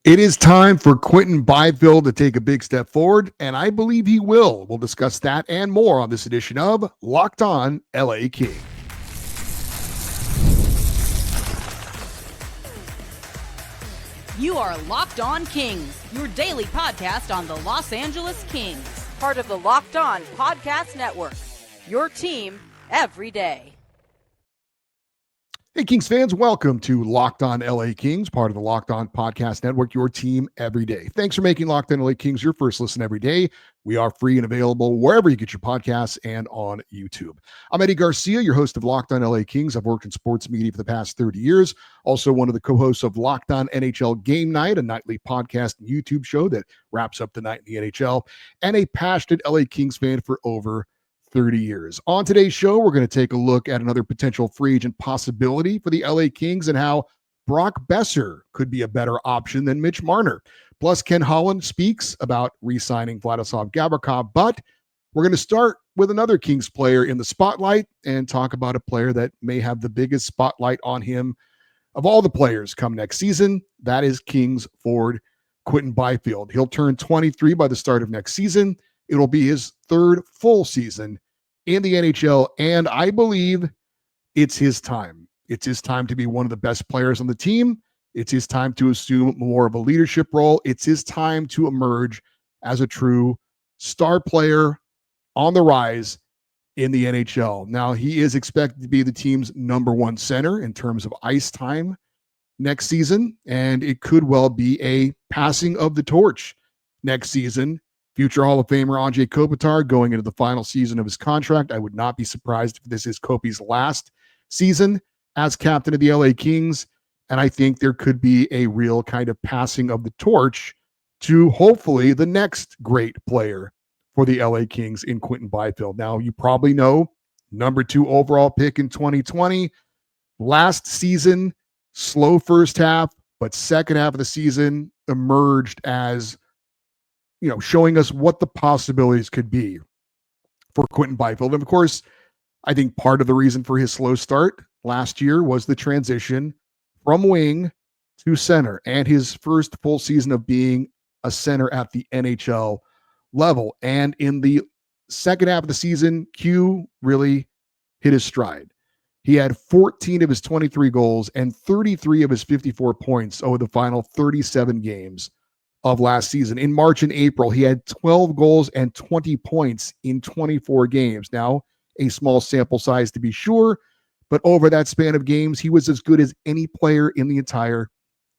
It is time for Quinton Byfield to take a big step forward, and I believe he will. We'll discuss that and more on this edition of Locked On LA Kings. You are Locked On Kings, your daily podcast on the Los Angeles Kings, part of the Locked On Podcast Network, your team every day. Hey, Kings fans, welcome to Locked On LA Kings, part of the Locked On Podcast Network, your team every day. Thanks for making Locked On LA Kings your first listen every day. We are free and available wherever you get your podcasts and on YouTube. I'm Eddie Garcia, your host of Locked On LA Kings. I've worked in sports media for the past 30 years. Also one of the co-hosts of Locked On NHL Game Night, a nightly podcast and YouTube show that wraps up the night in the NHL, and a passionate LA Kings fan for over 30 years. On today's show, we're going to take a look at another potential free agent possibility for the LA Kings and how Brock Boeser could be a better option than Mitch Marner. Plus, Ken Holland speaks about re-signing Vladislav Gavrikov, but we're going to start with another Kings player in the spotlight and talk about a player that may have the biggest spotlight on him of all the players come next season. That is Kings forward Quinton Byfield. He'll turn 23 by the start of next season. It'll be his third full season in the NHL, and I believe it's his time. It's his time to be one of the best players on the team. It's his time to assume more of a leadership role. It's his time to emerge as a true star player on the rise in the NHL. Now, he is expected to be the team's number one center in terms of ice time next season, and it could well be a passing of the torch next season. Future Hall of Famer Anze Kopitar going into the final season of his contract. I would not be surprised if this is Kopi's last season as captain of the LA Kings. And I think there could be a real kind of passing of the torch to hopefully the next great player for the LA Kings in Quinton Byfield. Now, you probably know, number 2 overall pick in 2020. Last season, slow first half, but second half of the season emerged as showing us what the possibilities could be for Quinton Byfield. And of course, I think part of the reason for his slow start last year was the transition from wing to center and his first full season of being a center at the NHL level. And in the second half of the season, Q really hit his stride. He had 14 of his 23 goals and 33 of his 54 points over the final 37 games of last season. In March and April, he had 12 goals and 20 points in 24 games. Now, a small sample size to be sure, but over that span of games, he was as good as any player in the entire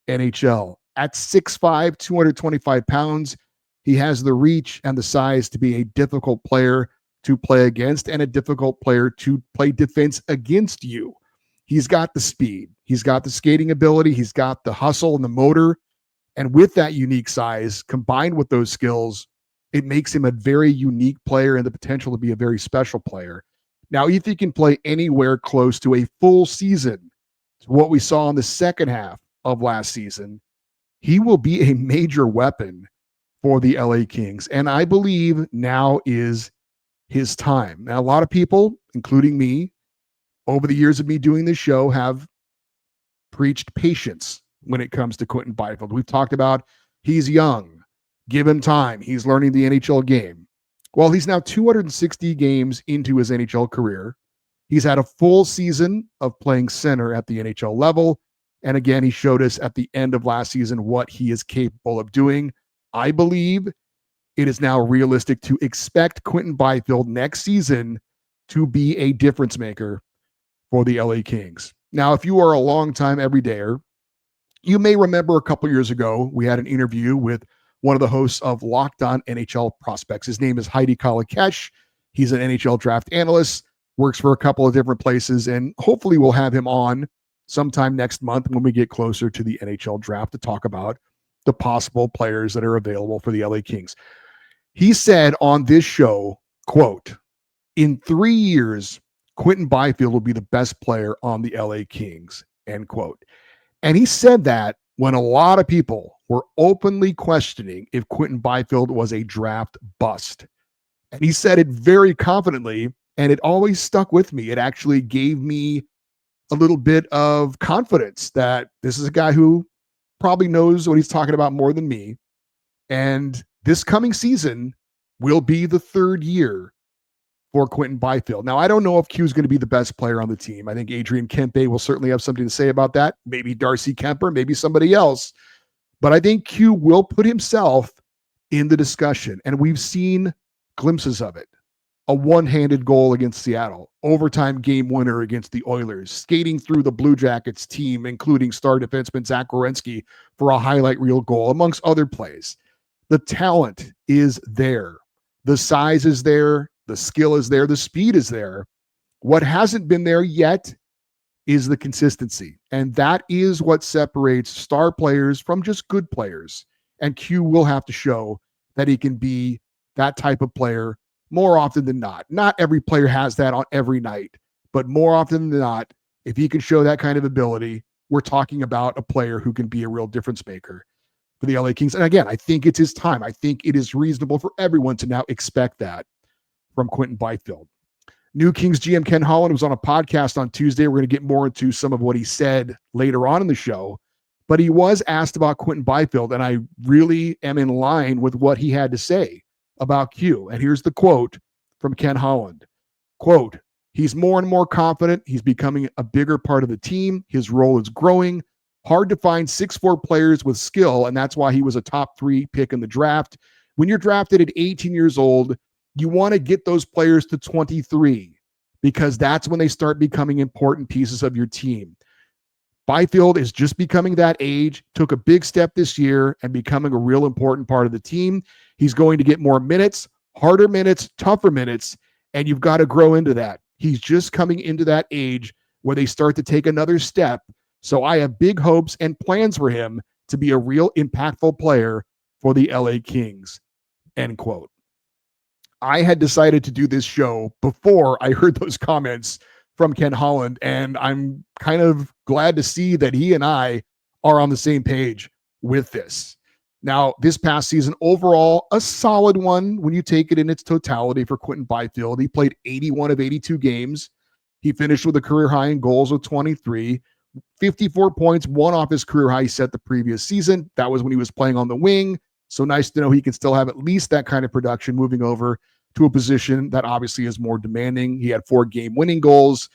NHL. At 6'5", 225 pounds, he has the reach and the size to be a difficult player to play against and a difficult player to play defense against you. He's got the speed. He's got the skating ability. He's got the hustle and the motor. And with that unique size, combined with those skills, it makes him a very unique player and the potential to be a very special player. Now, if he can play anywhere close to a full season, to what we saw in the second half of last season, he will be a major weapon for the LA Kings. And I believe now is his time. Now, a lot of people, including me, over the years of me doing this show, have preached patience when it comes to Quinton Byfield. We've talked about he's young, give him time, he's learning the NHL game. Well, he's now 260 games into his NHL career. He's had a full season of playing center at the NHL level. And again, he showed us at the end of last season what he is capable of doing. I believe it is now realistic to expect Quinton Byfield next season to be a difference maker for the LA Kings. Now, if you are a longtime everydayer, you may remember a couple years ago, we had an interview with one of the hosts of Locked On NHL Prospects. His name is Heidi Kalakesh. He's an NHL draft analyst, works for a couple of different places, and hopefully we'll have him on sometime next month when we get closer to the NHL draft to talk about the possible players that are available for the LA Kings. He said on this show, quote, "In 3 years, Quinton Byfield will be the best player on the LA Kings," end quote. And he said that when a lot of people were openly questioning if Quinton Byfield was a draft bust. And he said it very confidently, and it always stuck with me. It actually gave me a little bit of confidence that this is a guy who probably knows what he's talking about more than me. And this coming season will be the third year for Quinton Byfield. Now, I don't know if Q is going to be the best player on the team. I think Adrian Kempe will certainly have something to say about that. Maybe Darcy Kemper, maybe somebody else. But I think Q will put himself in the discussion. And we've seen glimpses of it. A one-handed goal against Seattle, overtime game winner against the Oilers, skating through the Blue Jackets team, including star defenseman Zach Werenski for a highlight reel goal, amongst other plays. The talent is there. The size is there. The skill is there. The speed is there. What hasn't been there yet is the consistency. And that is what separates star players from just good players. And Q will have to show that he can be that type of player more often than not. Not every player has that on every night, but more often than not, if he can show that kind of ability, we're talking about a player who can be a real difference maker for the LA Kings. And again, I think it's his time. I think it is reasonable for everyone to now expect that from Quinton Byfield. New Kings GM Ken Holland was on a podcast on Tuesday. We're going to get more into some of what he said later on in the show, but he was asked about Quinton Byfield, and I really am in line with what he had to say about Q. And here's the quote from Ken Holland. Quote, "He's more and more confident. He's becoming a bigger part of the team. His role is growing. Hard to find 6'4" players with skill, and that's why he was a top 3 pick in the draft. When you're drafted at 18 years old, you want to get those players to 23 because that's when they start becoming important pieces of your team. Byfield is just becoming that age, took a big step this year and becoming a real important part of the team. He's going to get more minutes, harder minutes, tougher minutes, and you've got to grow into that. He's just coming into that age where they start to take another step. So I have big hopes and plans for him to be a real impactful player for the LA Kings." End quote. I had decided to do this show before I heard those comments from Ken Holland, and I'm kind of glad to see that he and I are on the same page with this. Now, this past season, overall, a solid one when you take it in its totality for Quinton Byfield. He played 81 of 82 games. He finished with a career high in goals with 23, 54 points, one off his career high he set the previous season. That was when he was playing on the wing. So nice to know he can still have at least that kind of production moving over to a position that obviously is more demanding. He had 4 game-winning goals,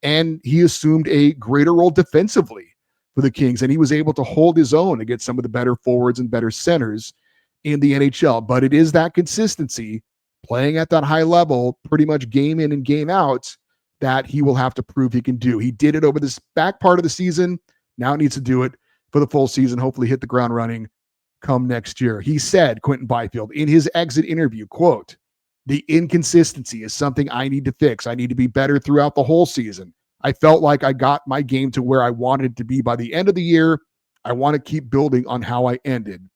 and he assumed a greater role defensively for the Kings, and he was able to hold his own against some of the better forwards and better centers in the NHL. But it is that consistency, playing at that high level, pretty much game in and game out, that he will have to prove he can do. He did it over this back part of the season. Now he needs to do it for the full season, hopefully hit the ground running come next year. He said, Quinton Byfield, in his exit interview, quote, "The inconsistency is something I need to fix. I need to be better throughout the whole season. I felt like I got my game to where I wanted to be by the end of the year. I want to keep building on how I ended."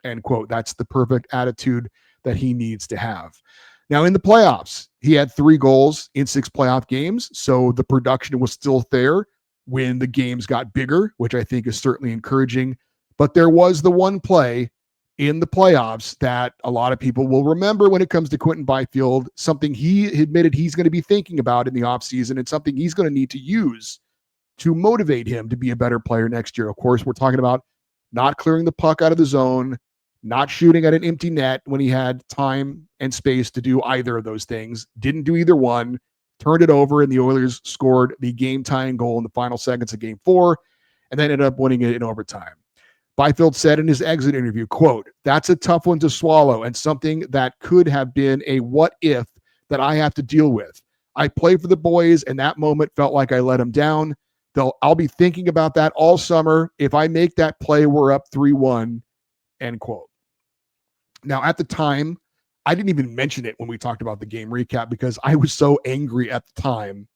End quote. That's the perfect attitude that he needs to have. Now, in the playoffs, he had 3 goals in 6 playoff games, so the production was still there when the games got bigger, which I think is certainly encouraging. But there was the one play in the playoffs that a lot of people will remember when it comes to Quinton Byfield, something he admitted he's going to be thinking about in the offseason and something he's going to need to use to motivate him to be a better player next year. Of course, we're talking about not clearing the puck out of the zone, not shooting at an empty net when he had time and space to do either of those things. Didn't do either one, turned it over, and the Oilers scored the game-tying goal in the final seconds of Game 4 and then ended up winning it in overtime. Byfield said in his exit interview, quote, "That's a tough one to swallow and something that could have been a what if that I have to deal with. I play for the boys, and that moment felt like I let them down. I'll be thinking about that all summer. If I make that play, we're up 3-1, end quote. Now, at the time, I didn't even mention it when we talked about the game recap because I was so angry at the time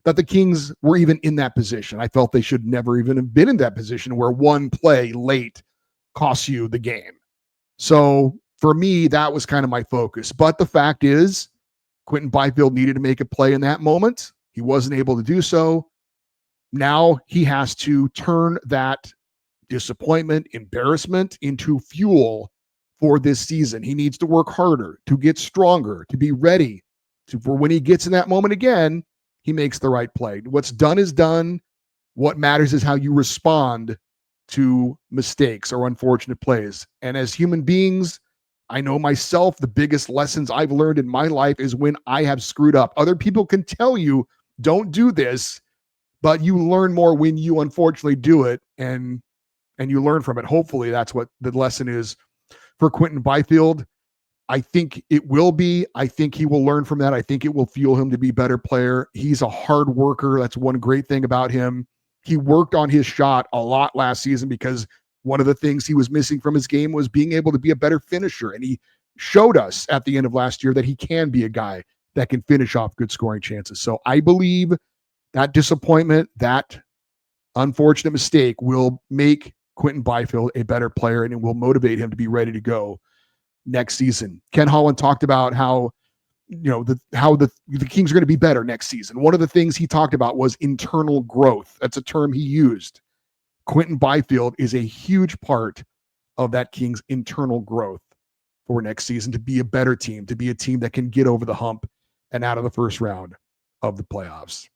that the Kings were even in that position. I felt they should never even have been in that position where one play late costs you the game. So for me, that was kind of my focus. But the fact is, Quinton Byfield needed to make a play in that moment. He wasn't able to do so. Now he has to turn that disappointment, embarrassment into fuel for this season. He needs to work harder, to get stronger, to be ready for when he gets in that moment again, he makes the right play. What's done is done. What matters is how you respond to mistakes or unfortunate plays. And as human beings, I know myself, the biggest lessons I've learned in my life is when I have screwed up. Other people can tell you, don't do this, but you learn more when you unfortunately do it, and you learn from it. Hopefully that's what the lesson is for Quinton Byfield. I think it will be. I think he will learn from that. I think it will fuel him to be a better player. He's a hard worker. That's one great thing about him. He worked on his shot a lot last season because one of the things he was missing from his game was being able to be a better finisher. And he showed us at the end of last year that he can be a guy that can finish off good scoring chances. So I believe that disappointment, that unfortunate mistake will make Quinton Byfield a better player, and it will motivate him to be ready to go next season. Ken Holland talked about how the Kings are going to be better next season. One of the things he talked about was internal growth. That's a term he used. Quinton Byfield is a huge part of that Kings internal growth for next season, to be a better team, to be a team that can get over the hump and out of the first round of the playoffs.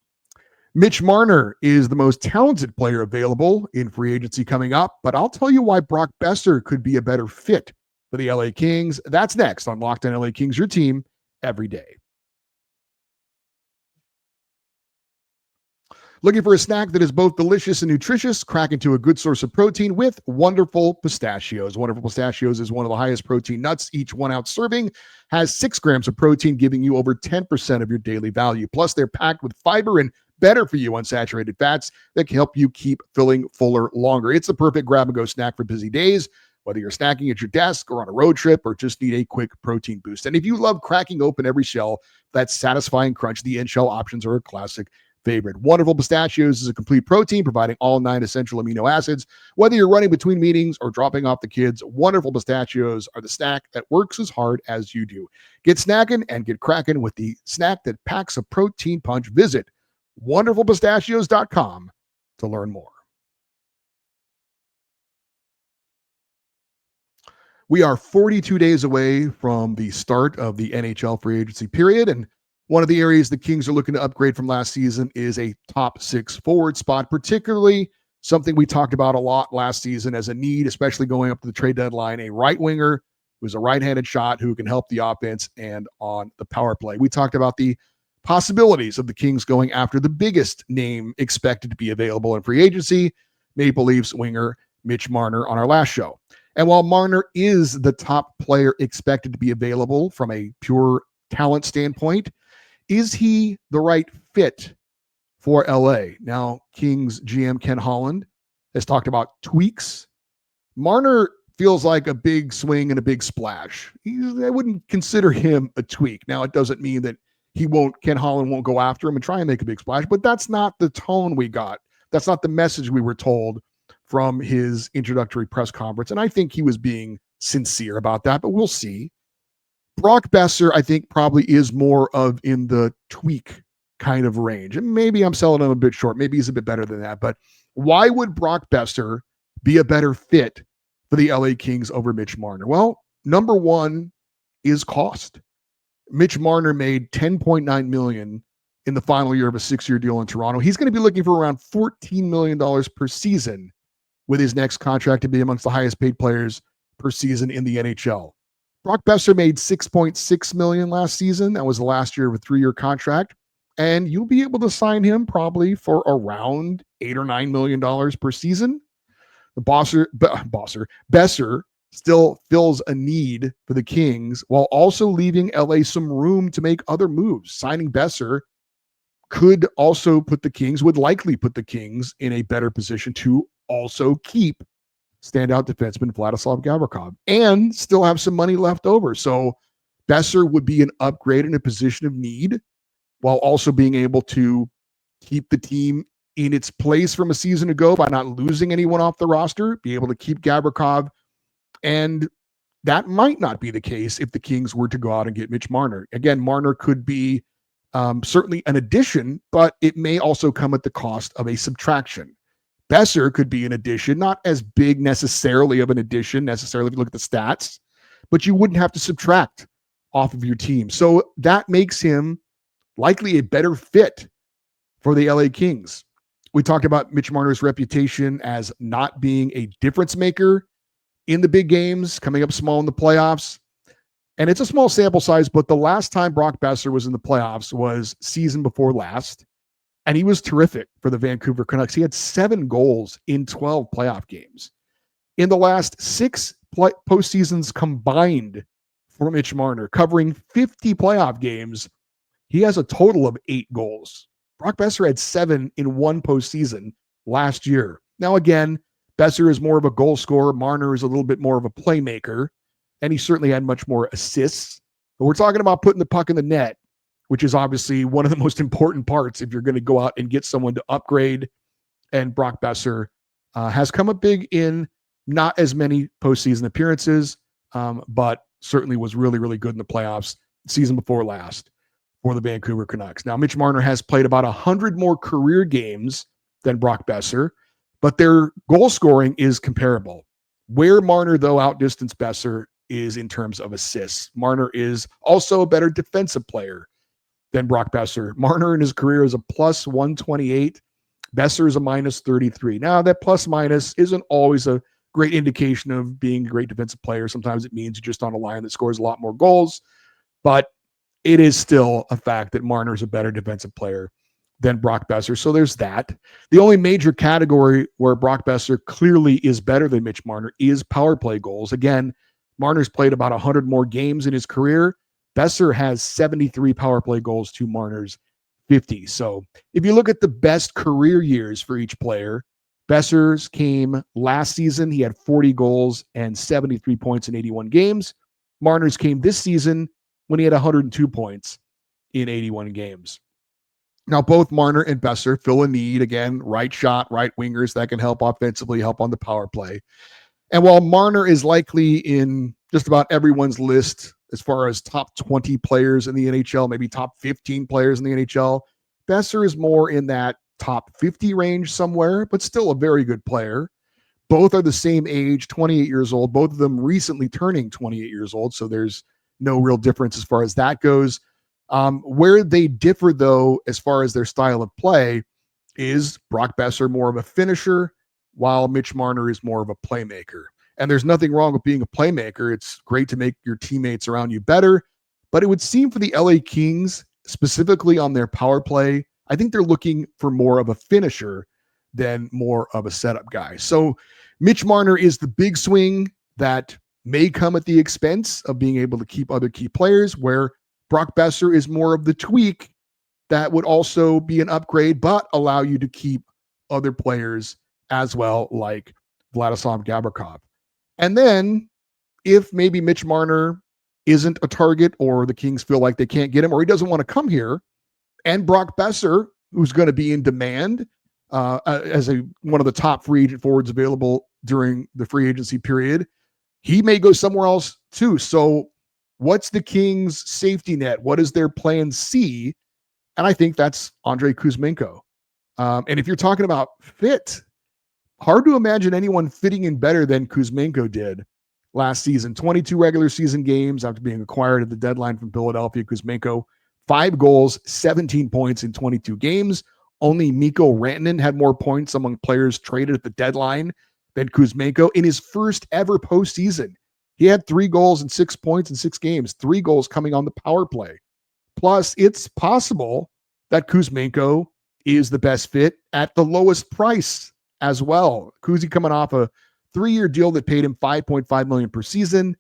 Mitch Marner is the most talented player available in free agency coming up, but I'll tell you why Brock Boeser could be a better fit for the LA Kings. That's next on Locked On LA Kings, your team every day. Looking for a snack that is both delicious and nutritious? Crack into a good source of protein with Wonderful Pistachios. Wonderful Pistachios is one of the highest protein nuts. Each 1 ounce serving has 6 grams of protein, giving you over 10% of your daily value. Plus, they're packed with fiber and better for you unsaturated fats that can help you keep feeling fuller longer. It's the perfect grab-and-go snack for busy days, whether you're snacking at your desk or on a road trip or just need a quick protein boost. And if you love cracking open every shell, that satisfying crunch, the in-shell options are a classic favorite. Wonderful Pistachios is a complete protein, providing all 9 essential amino acids. Whether you're running between meetings or dropping off the kids, Wonderful Pistachios are the snack that works as hard as you do. Get snacking and get cracking with the snack that packs a protein punch. Visit wonderfulpistachios.com to learn more. We are 42 days away from the start of the NHL free agency period, and one of the areas the Kings are looking to upgrade from last season is a top 6 forward spot, particularly something we talked about a lot last season as a need, especially going up to the trade deadline, a right winger who's a right-handed shot who can help the offense and on the power play. We talked about the possibilities of the Kings going after the biggest name expected to be available in free agency, Maple Leafs winger Mitch Marner, on our last show. And while Marner is the top player expected to be available from a pure talent standpoint, is he the right fit for LA? Now, Kings GM Ken Holland has talked about tweaks. Marner feels like a big swing and a big splash. I wouldn't consider him a tweak. Now, it doesn't mean that Ken Holland won't go after him and try and make a big splash, but that's not the tone we got. That's not the message we were told from his introductory press conference. And I think he was being sincere about that, but we'll see. Brock Boeser, I think, probably is more of in the tweak kind of range. And maybe I'm selling him a bit short. Maybe he's a bit better than that. But why would Brock Boeser be a better fit for the LA Kings over Mitch Marner? Well, number one is cost. Mitch Marner made $10.9 million in the final year of a 6-year deal in Toronto. He's going to be looking for around $14 million per season with his next contract to be amongst the highest paid players per season in the NHL. Brock Boeser made $6.6 million last season. That was the last year of a 3-year contract. And you'll be able to sign him probably for around $8 or $9 million per season. Boeser still fills a need for the Kings while also leaving LA some room to make other moves. Signing Boeser would likely put the Kings in a better position to also keep standout defenseman Vladislav Gavrikov and still have some money left over. So Boeser would be an upgrade in a position of need while also being able to keep the team in its place from a season ago by not losing anyone off the roster, be able to keep Gavrikov. And that might not be the case if the Kings were to go out and get Mitch Marner. Again, Marner could be certainly an addition, but it may also come at the cost of a subtraction. Boeser could be an addition, not as big necessarily of an addition, necessarily if you look at the stats, but you wouldn't have to subtract off of your team. So that makes him likely a better fit for the LA Kings. We talked about Mitch Marner's reputation as not being a difference maker in the big games, coming up small in the playoffs. And it's a small sample size, but the last time Brock Boeser was in the playoffs was season before last. And he was terrific for the Vancouver Canucks. He had 7 goals in 12 playoff games. In the last 6 postseasons combined for Mitch Marner, covering 50 playoff games, he has a total of 8 goals. Brock Boeser had 7 in one postseason last year. Now, again, Boeser is more of a goal scorer. Marner is a little bit more of a playmaker, and he certainly had much more assists. But we're talking about putting the puck in the net, which is obviously one of the most important parts if you're going to go out and get someone to upgrade. And Brock Boeser has come up big in not as many postseason appearances, but certainly was really, really good in the playoffs season before last for the Vancouver Canucks. Now, Mitch Marner has played about 100 more career games than Brock Boeser, but their goal scoring is comparable. Where Marner, though, outdistanced Boeser is in terms of assists. Marner is also a better defensive player than Brock Boeser. Marner in his career is a plus 128. Boeser is a minus 33. Now, that plus minus isn't always a great indication of being a great defensive player. Sometimes it means you're just on a line that scores a lot more goals, but it is still a fact that Marner is a better defensive player than Brock Boeser. So there's that. The only major category where Brock Boeser clearly is better than Mitch Marner is power play goals. Again, Marner's played about 100 more games in his career. Boeser has 73 power play goals to Marner's 50. So if you look at the best career years for each player, Boeser's came last season. He had 40 goals and 73 points in 81 games. Marner's came this season when he had 102 points in 81 games. Now, both Marner and Boeser fill a need. Again, right shot, right wingers that can help offensively, help on the power play. And while Marner is likely in just about everyone's list as far as top 20 players in the NHL, maybe top 15 players in the NHL, Boeser is more in that top 50 range somewhere, but still a very good player. Both are the same age, 28 years old, both of them recently turning 28 years old. So there's no real difference as far as that goes. Where they differ, though, as far as their style of play, is Brock Boeser more of a finisher, while Mitch Marner is more of a playmaker. And there's nothing wrong with being a playmaker. It's great to make your teammates around you better. But it would seem for the LA Kings, specifically on their power play, I think they're looking for more of a finisher than more of a setup guy. So Mitch Marner is the big swing that may come at the expense of being able to keep other key players, where Brock Boeser is more of the tweak that would also be an upgrade, but allow you to keep other players as well, like Vladislav Gavrikov. And then if maybe Mitch Marner isn't a target, or the Kings feel like they can't get him, or he doesn't want to come here, and Brock Boeser, who's going to be in demand as one of the top free agent forwards available during the free agency period, he may go somewhere else too. So what's the Kings' safety net? What is their plan C? And I think that's Andrei Kuzmenko. And if you're talking about fit, hard to imagine anyone fitting in better than Kuzmenko did last season. 22 regular season games after being acquired at the deadline from Philadelphia. Kuzmenko, 5 goals, 17 points in 22 games. Only Mikko Rantanen had more points among players traded at the deadline than Kuzmenko in his first ever postseason. He had 3 goals and 6 points in 6 games, 3 goals coming on the power play. Plus, it's possible that Kuzmenko is the best fit at the lowest price as well. Kuzi coming off a 3-year deal that paid him $5.5 million per season.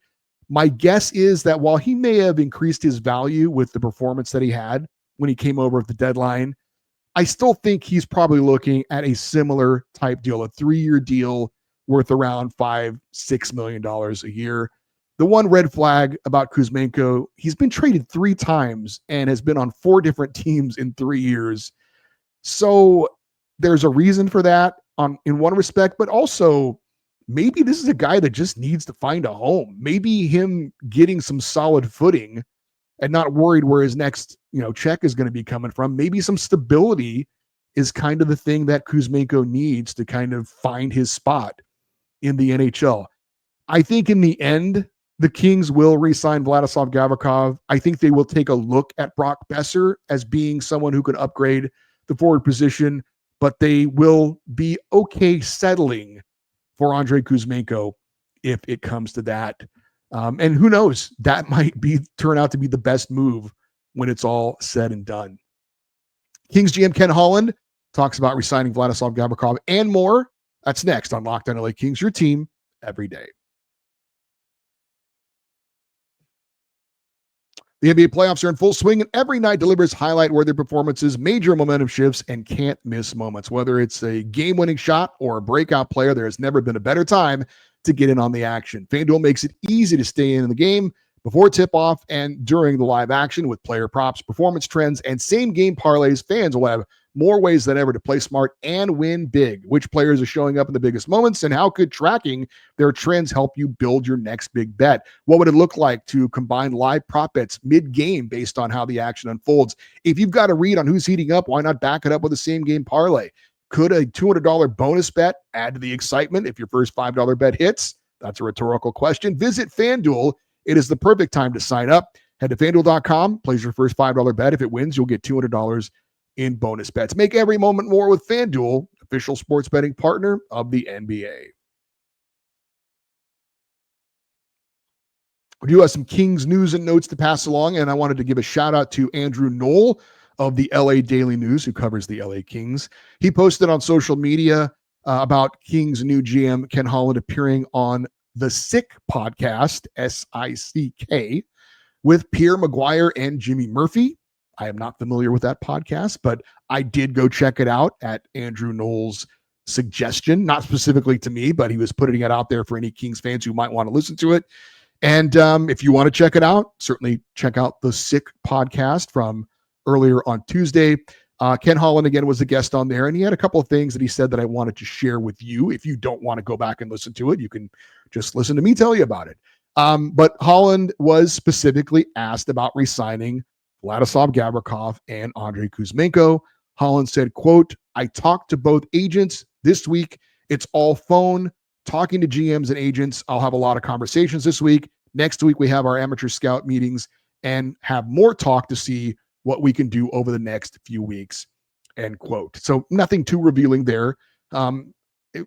My guess is that while he may have increased his value with the performance that he had when he came over at the deadline, I still think he's probably looking at a similar type deal, a 3-year deal worth around $5-6 million a year. The one red flag about Kuzmenko, he's been traded 3 times and has been on 4 different teams in 3 years. So there's a reason for that in one respect, but also maybe this is a guy that just needs to find a home. Maybe him getting some solid footing and not worried where his next, check is going to be coming from. Maybe some stability is kind of the thing that Kuzmenko needs to kind of find his spot in the NHL. I think in the end, the Kings will re-sign Vladislav Gavrikov. I think they will take a look at Brock Boeser as being someone who could upgrade the forward position, but they will be okay settling for Andrei Kuzmenko if it comes to that. And who knows, that might turn out to be the best move when it's all said and done. Kings GM Ken Holland talks about resigning Vladislav Gavrikov and more. That's next on Locked On LA Kings, your team every day. The NBA playoffs are in full swing, and every night delivers highlight-worthy performances, major momentum shifts, and can't-miss moments. Whether it's a game-winning shot or a breakout player, there has never been a better time to get in on the action. FanDuel makes it easy to stay in the game before tip-off and during the live action with player props, performance trends, and same-game parlays. Fans will have more ways than ever to play smart and win big. Which players are showing up in the biggest moments, and how could tracking their trends help you build your next big bet? What would it look like to combine live prop bets mid-game based on how the action unfolds? If you've got a read on who's heating up, why not back it up with a same-game parlay? Could a $200 bonus bet add to the excitement if your first $5 bet hits? That's a rhetorical question. Visit FanDuel. It is the perfect time to sign up. Head to FanDuel.com, place your first $5 bet. If it wins, you'll get $200 in bonus bets. Make every moment more with FanDuel, official sports betting partner of the NBA. We do have some Kings news and notes to pass along, and I wanted to give a shout out to Andrew Knoll of the LA Daily News, who covers the LA Kings. He posted on social media about Kings new GM Ken Holland appearing on the Sick podcast, SICK, with Pierre Maguire and Jimmy Murphy. I am not familiar with that podcast, but I did go check it out at Andrew Knoll's suggestion, not specifically to me, but he was putting it out there for any Kings fans who might want to listen to it. And if you want to check it out, certainly check out the Sick podcast from earlier on Tuesday. Ken Holland, again, was a guest on there, and he had a couple of things that he said that I wanted to share with you. If you don't want to go back and listen to it, you can just listen to me tell you about it. But Holland was specifically asked about re-signing Vladislav Gavrikov and Andrei Kuzmenko. Holland said, quote, "I talked to both agents this week. It's all phone, talking to GMs and agents. I'll have a lot of conversations this week. Next week, we have our amateur scout meetings and have more talk to see what we can do over the next few weeks," end quote. So nothing too revealing there.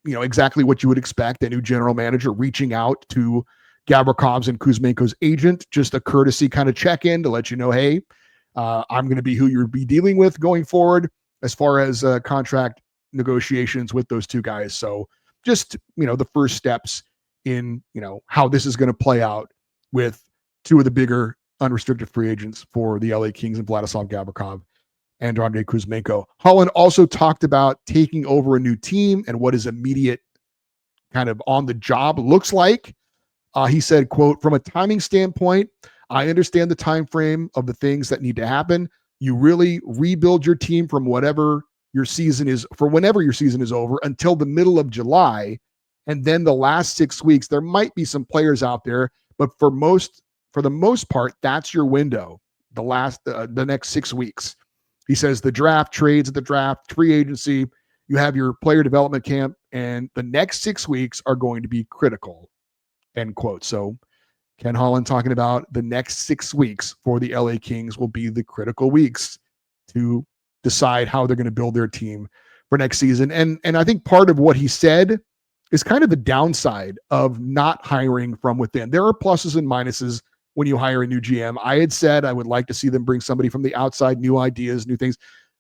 Exactly what you would expect, a new general manager reaching out to Gavrikov's and Kuzmenko's agent, just a courtesy kind of check-in to let you know, hey, I'm going to be who you'll be dealing with going forward as far as contract negotiations with those two guys. So just, the first steps in, how this is going to play out with two of the bigger unrestricted free agents for the LA Kings and Vladislav Gavrikov and Andrei Kuzmenko. Holland also talked about taking over a new team and what his immediate kind of on the job looks like. He said, quote, "From a timing standpoint, I understand the time frame of the things that need to happen. You really rebuild your team from whenever your season is over until the middle of July. And then the last 6 weeks, there might be some players out there, but for the most part, that's your window, the next 6 weeks." He says the draft, trades at the draft, free agency, you have your player development camp, and the next 6 weeks are going to be critical, end quote. So Ken Holland talking about the next 6 weeks for the LA Kings will be the critical weeks to decide how they're going to build their team for next season. And I think part of what he said is kind of the downside of not hiring from within. There are pluses and minuses when you hire a new GM. I had said I would like to see them bring somebody from the outside, new ideas, new things.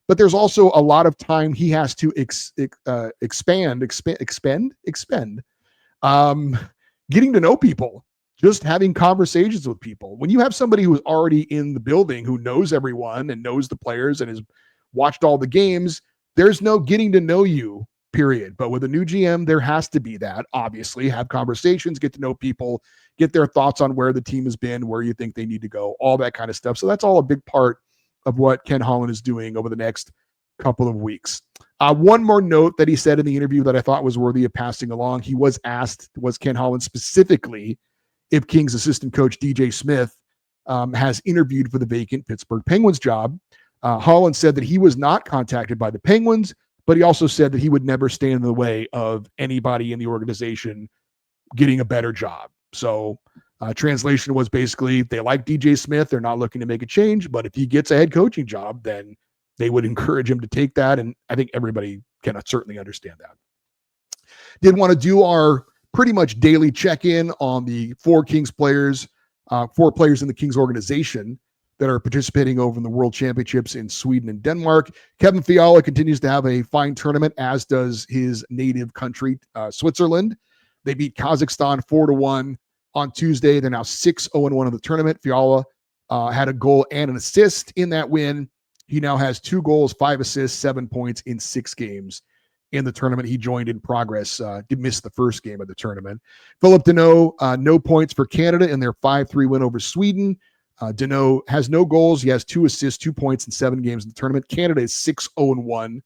But there's also a lot of time he has to expend, getting to know people, just having conversations with people. When you have somebody who's already in the building, who knows everyone and knows the players and has watched all the games, there's no getting to know you, period. But with a new GM, there has to be that. Obviously, have conversations, get to know people, get their thoughts on where the team has been, where you think they need to go, all that kind of stuff. So that's all a big part of what Ken Holland is doing over the next couple of weeks. One more note that he said in the interview that I thought was worthy of passing along. He was asked, was Ken Holland specifically, if Kings assistant coach DJ Smith has interviewed for the vacant Pittsburgh Penguins job. Holland said that he was not contacted by the Penguins, but he also said that he would never stand in the way of anybody in the organization getting a better job. So translation was basically they like DJ Smith. They're not looking to make a change, but if he gets a head coaching job, then they would encourage him to take that. And I think everybody can certainly understand that. Did want to do our pretty much daily check-in on the four players in the Kings organization that are participating over in the World Championships in Sweden and Denmark. Kevin Fiala continues to have a fine tournament, as does his native country, Switzerland. They beat Kazakhstan 4-1 on Tuesday. They're now 6-0-1 in the tournament. Fiala had a goal and an assist in that win. He now has 2 goals, 5 assists, 7 points in 6 games in the tournament. He joined in progress, did miss the first game of the tournament. Philip Deneau, no points for Canada in their 5-3 win over Sweden. Deneau has no goals. He has 2 assists, 2 points in 7 games in the tournament. Canada is 6-0-1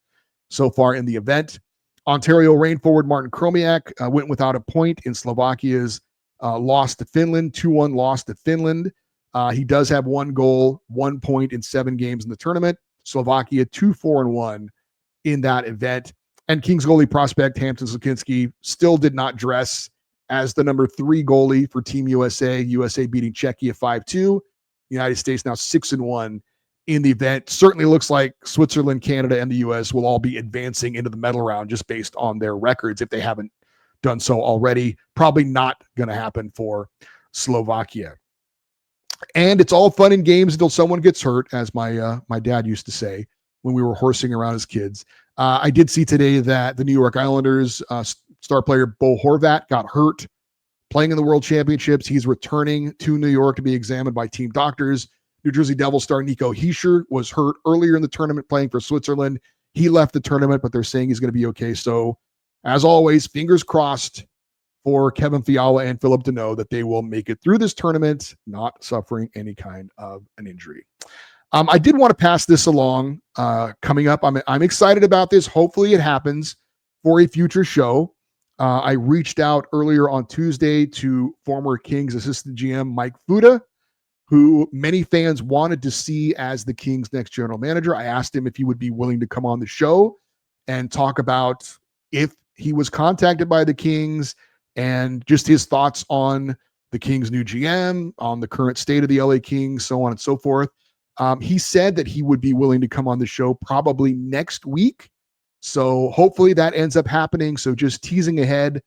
so far in the event. Ontario Reign forward Martin Kromiak went without a point in Slovakia's loss to Finland, 2-1 loss to Finland. He does have 1 goal, 1 point in 7 games in the tournament. Slovakia 2-4-1 in that event. And Kings goalie prospect Hampton Slukinski still did not dress as the number 3 goalie for Team USA. USA beating Czechia 5-2. United States now 6-1 in the event. Certainly looks like Switzerland, Canada, and the US will all be advancing into the medal round just based on their records if they haven't done so already. Probably not going to happen for Slovakia. And it's all fun and games until someone gets hurt, as my dad used to say when we were horsing around as kids. I did see today that the New York Islanders star player Bo Horvat got hurt playing in the World Championships. He's returning to New York to be examined by team doctors. New Jersey Devils star Nico Hischier was hurt earlier in the tournament playing for Switzerland. He left the tournament, but they're saying he's going to be okay. So, as always, fingers crossed for Kevin Fiala and Philip Deneau that they will make it through this tournament, not suffering any kind of an injury. I did want to pass this along coming up. I'm excited about this. Hopefully it happens for a future show. I reached out earlier on Tuesday to former Kings assistant GM Mike Fuda, who many fans wanted to see as the Kings' next general manager. I asked him if he would be willing to come on the show and talk about if he was contacted by the Kings and just his thoughts on the Kings' new GM, on the current state of the LA Kings, so on and so forth. He said that he would be willing to come on the show probably next week. So hopefully that ends up happening. So just teasing ahead,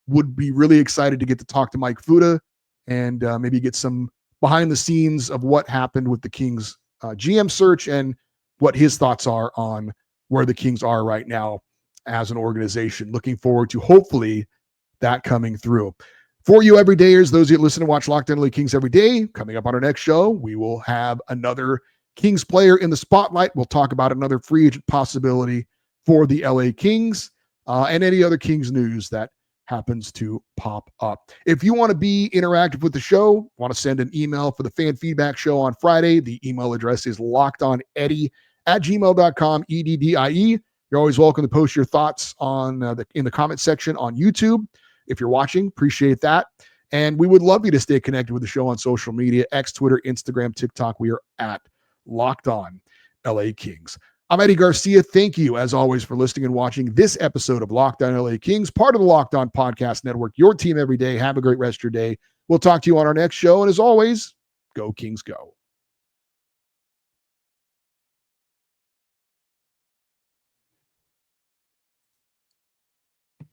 would be really excited to get to talk to Mike Fuda and maybe get some behind the scenes of what happened with the Kings GM search and what his thoughts are on where the Kings are right now as an organization. Looking forward to hopefully that coming through. For you everydayers, those who listen and watch Locked On LA Kings every day, coming up on our next show, we will have another Kings player in the spotlight. We'll talk about another free agent possibility for the LA Kings and any other Kings news that happens to pop up. If you want to be interactive with the show, want to send an email for the fan feedback show on Friday, the email address is lockedoneddie@gmail.com, EDDIE. You're always welcome to post your thoughts on in the comment section on YouTube. If you're watching, appreciate that. And we would love you to stay connected with the show on social media, X, Twitter, Instagram, TikTok. We are at Locked On LA Kings. I'm Eddie Garcia. Thank you, as always, for listening and watching this episode of Locked On LA Kings, part of the Locked On Podcast Network, your team every day. Have a great rest of your day. We'll talk to you on our next show. And as always, go Kings, go.